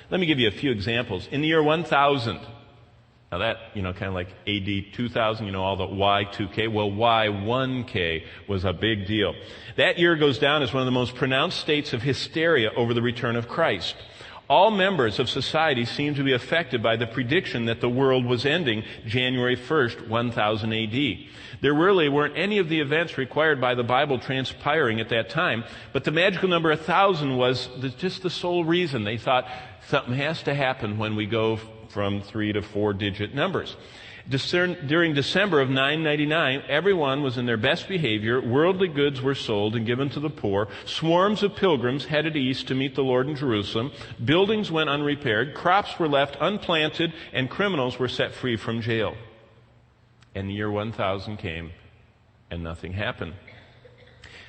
Let me give you a few examples. In the year 1000, now that, kind of like AD 2000, all the Y2K. Well, Y1K was a big deal. That year goes down as one of the most pronounced states of hysteria over the return of Christ. All members of society seemed to be affected by the prediction that the world was ending January 1st, 1000 AD. There really weren't any of the events required by the Bible transpiring at that time, but the magical number 1,000 was just the sole reason. They thought something has to happen when we go from 3 to 4 digit numbers. During December of 999, everyone was in their best behavior. Worldly goods were sold and given to the poor. Swarms of pilgrims headed east to meet the Lord in Jerusalem. Buildings went unrepaired. Crops were left unplanted, and criminals were set free from jail. And the year 1000 came, and nothing happened.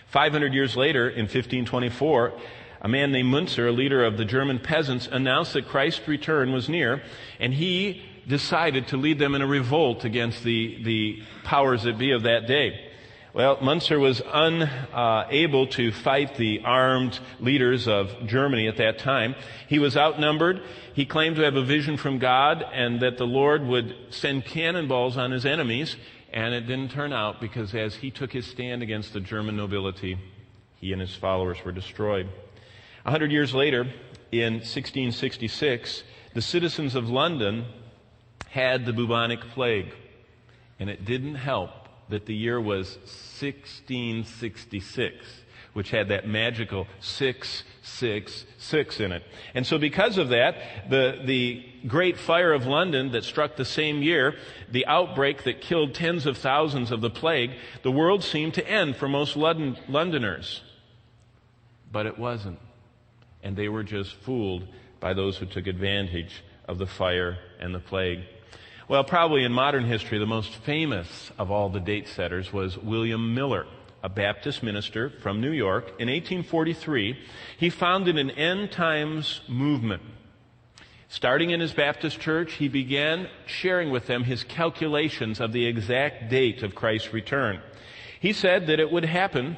500 years later, in 1524, a man named Munster, a leader of the German peasants, announced that Christ's return was near, and he decided to lead them in a revolt against the powers that be of that day. Well, Munster was unable to fight the armed leaders of Germany at that time. He was outnumbered. He claimed to have a vision from God and that the Lord would send cannonballs on his enemies, and it didn't turn out because as he took his stand against the German nobility, he and his followers were destroyed. 100 years later, in 1666, the citizens of London had the bubonic plague. And it didn't help that the year was 1666, which had that magical 666 in it. And so because of that, the Great Fire of London that struck the same year, the outbreak that killed tens of thousands of the plague, the world seemed to end for most Londoners. But it wasn't. And they were just fooled by those who took advantage of the fire and the plague. Well, probably in modern history, the most famous of all the date setters was William Miller, a Baptist minister from New York. In 1843, he founded an end times movement. Starting in his Baptist church, he began sharing with them his calculations of the exact date of Christ's return. He said that it would happen,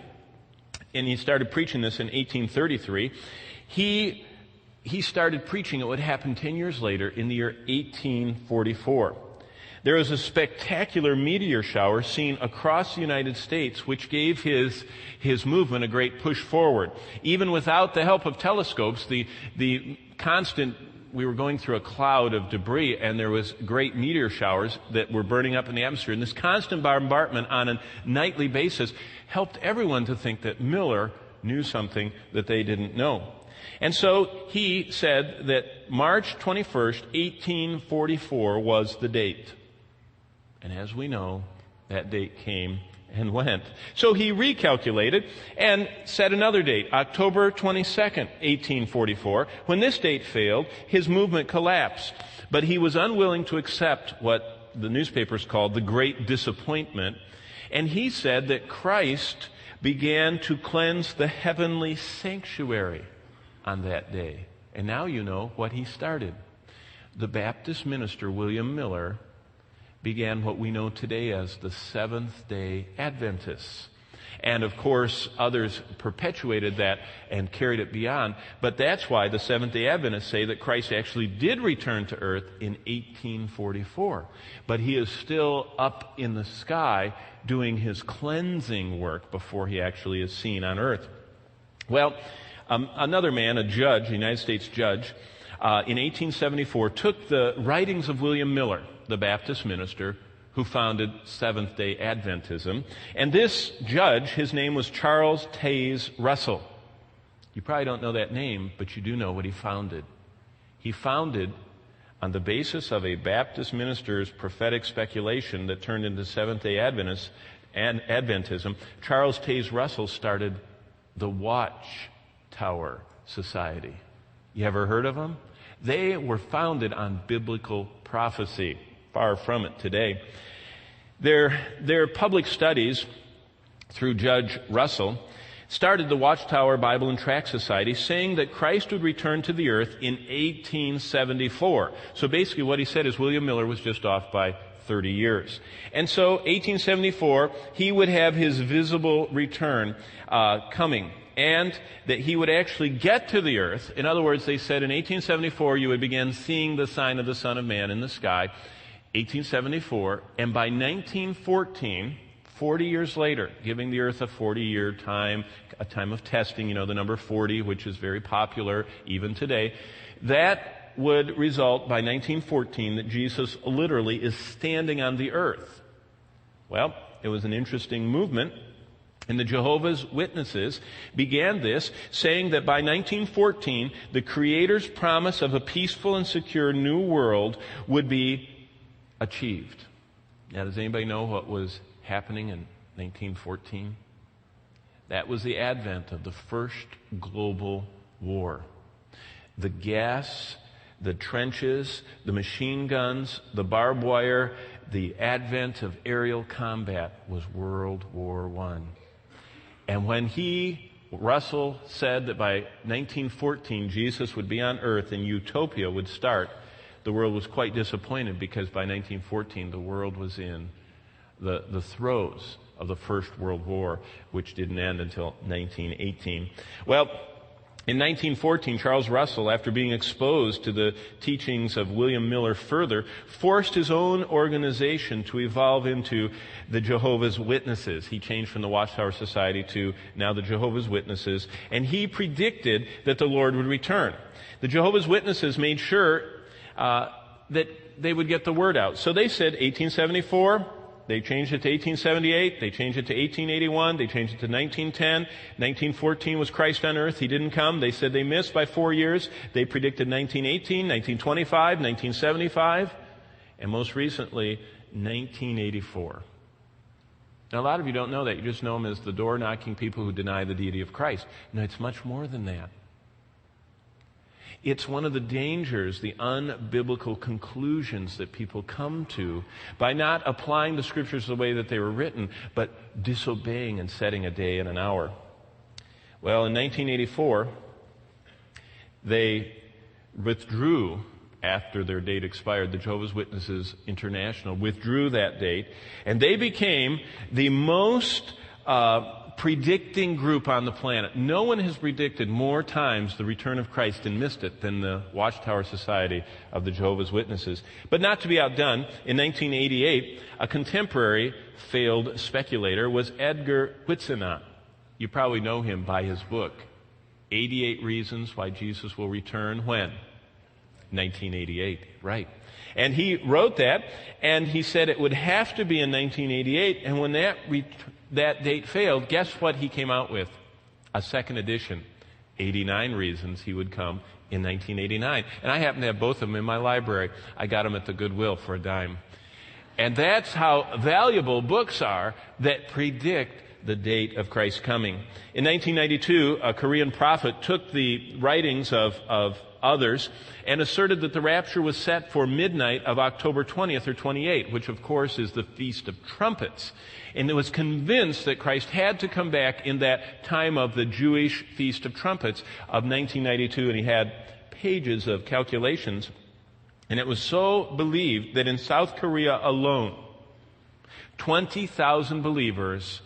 and he started preaching this in 1833. He started preaching it would happen 10 years later in the year 1844. There was a spectacular meteor shower seen across the United States, which gave his movement a great push forward. Even without the help of telescopes, we were going through a cloud of debris, and there was great meteor showers that were burning up in the atmosphere. And this constant bombardment on a nightly basis helped everyone to think that Miller knew something that they didn't know. And so he said that March 21st, 1844 was the date. And as we know, that date came and went. So he recalculated and set another date, October 22nd, 1844. When this date failed, his movement collapsed. But he was unwilling to accept what the newspapers called the great disappointment. And he said that Christ began to cleanse the heavenly sanctuary on that day. And now you know what he started. The Baptist minister, William Miller, began what we know today as the Seventh-day Adventists. And of course, others perpetuated that and carried it beyond. But that's why the Seventh-day Adventists say that Christ actually did return to earth in 1844. But he is still up in the sky doing his cleansing work before he actually is seen on earth. Well, another man, a judge, a United States judge, in 1874 took the writings of William Miller, the Baptist minister who founded Seventh-day Adventism. And this judge, his name was Charles Taze Russell. You probably don't know that name, but you do know what he founded. He founded, on the basis of a Baptist minister's prophetic speculation that turned into Seventh-day Adventism, Charles Taze Russell started the Watchtower Society. You ever heard of them? They were founded on biblical prophecy. Far from it today. Their public studies through Judge Russell started the Watchtower Bible and Tract Society, saying that Christ would return to the earth in 1874. So basically what he said is William Miller was just off by 30 years. And so 1874, he would have his visible return coming, and that he would actually get to the earth. In other words, they said in 1874 you would begin seeing the sign of the Son of Man in the sky. 1874, and by 1914, 40 years later, giving the earth a 40-year time, a time of testing, the number 40, which is very popular even today, that would result by 1914 that Jesus literally is standing on the earth. Well, it was an interesting movement, and the Jehovah's Witnesses began this, saying that by 1914, the Creator's promise of a peaceful and secure new world would be achieved. Now, does anybody know what was happening in 1914? That was the advent of the first global war. The gas, the trenches, the machine guns, the barbed wire, the advent of aerial combat was World War I. And when Russell said that by 1914 Jesus would be on earth and utopia would start, the world was quite disappointed, because by 1914 the world was in the throes of the First World War, which didn't end until 1918. Well, in 1914, Charles Russell, after being exposed to the teachings of William Miller further, forced his own organization to evolve into the Jehovah's Witnesses. He changed from the Watchtower Society to now the Jehovah's Witnesses, and he predicted that the Lord would return. The Jehovah's Witnesses made sure that they would get the word out. So they said 1874, they changed it to 1878, they changed it to 1881, they changed it to 1910. 1914 was Christ on earth. He didn't come. They said they missed by 4 years. They predicted 1918, 1925, 1975, and most recently, 1984. Now, a lot of you don't know that. You just know them as the door-knocking people who deny the deity of Christ. No, it's much more than that. It's one of the dangers, the unbiblical conclusions that people come to by not applying the Scriptures the way that they were written, but disobeying and setting a day and an hour. Well, in 1984, they withdrew after their date expired. The Jehovah's Witnesses International withdrew that date, and they became the most predicting group on the planet. No one has predicted more times the return of Christ and missed it than the Watchtower Society of the Jehovah's Witnesses. But not to be outdone, in 1988, a contemporary failed speculator was Edgar Putzina. You probably know him by his book, 88 Reasons Why Jesus Will Return When? 1988, right. And he wrote that, and he said it would have to be in 1988, and when that date failed, guess what he came out with? A second edition, 89 Reasons He Would Come in 1989. And I happen to have both of them in my library. I got them at the Goodwill for a dime. And that's how valuable books are that predict the date of Christ's coming. In 1992, a Korean prophet took the writings of others and asserted that the rapture was set for midnight of October 20th or 28th, which of course is the Feast of Trumpets. And it was convinced that Christ had to come back in that time of the Jewish Feast of Trumpets of 1992, and he had pages of calculations. And it was so believed that in South Korea alone, 20,000 believers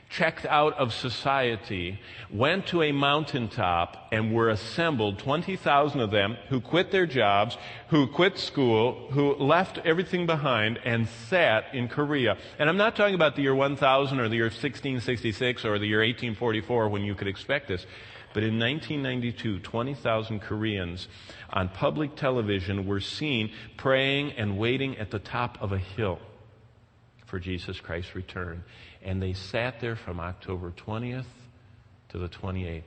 checked out of society, went to a mountaintop, and were assembled, 20,000 of them, who quit their jobs, who quit school, who left everything behind, and sat in Korea. And I'm not talking about the year 1000 or the year 1666 or the year 1844 when you could expect this. But in 1992, 20,000 Koreans on public television were seen praying and waiting at the top of a hill for Jesus Christ's return. And they sat there from October 20th to the 28th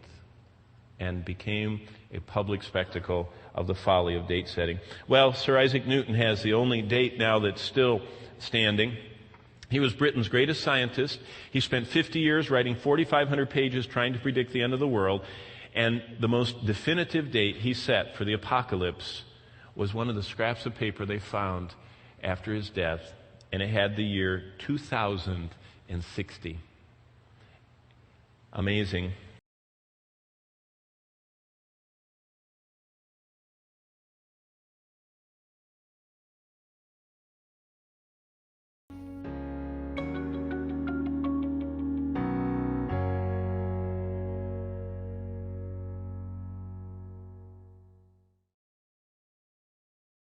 and became a public spectacle of the folly of date setting. Well, Sir Isaac Newton has the only date now that's still standing. He was Britain's greatest scientist. He spent 50 years writing 4,500 pages trying to predict the end of the world. And the most definitive date he set for the apocalypse was one of the scraps of paper they found after his death. And it had the year 2060. Amazing.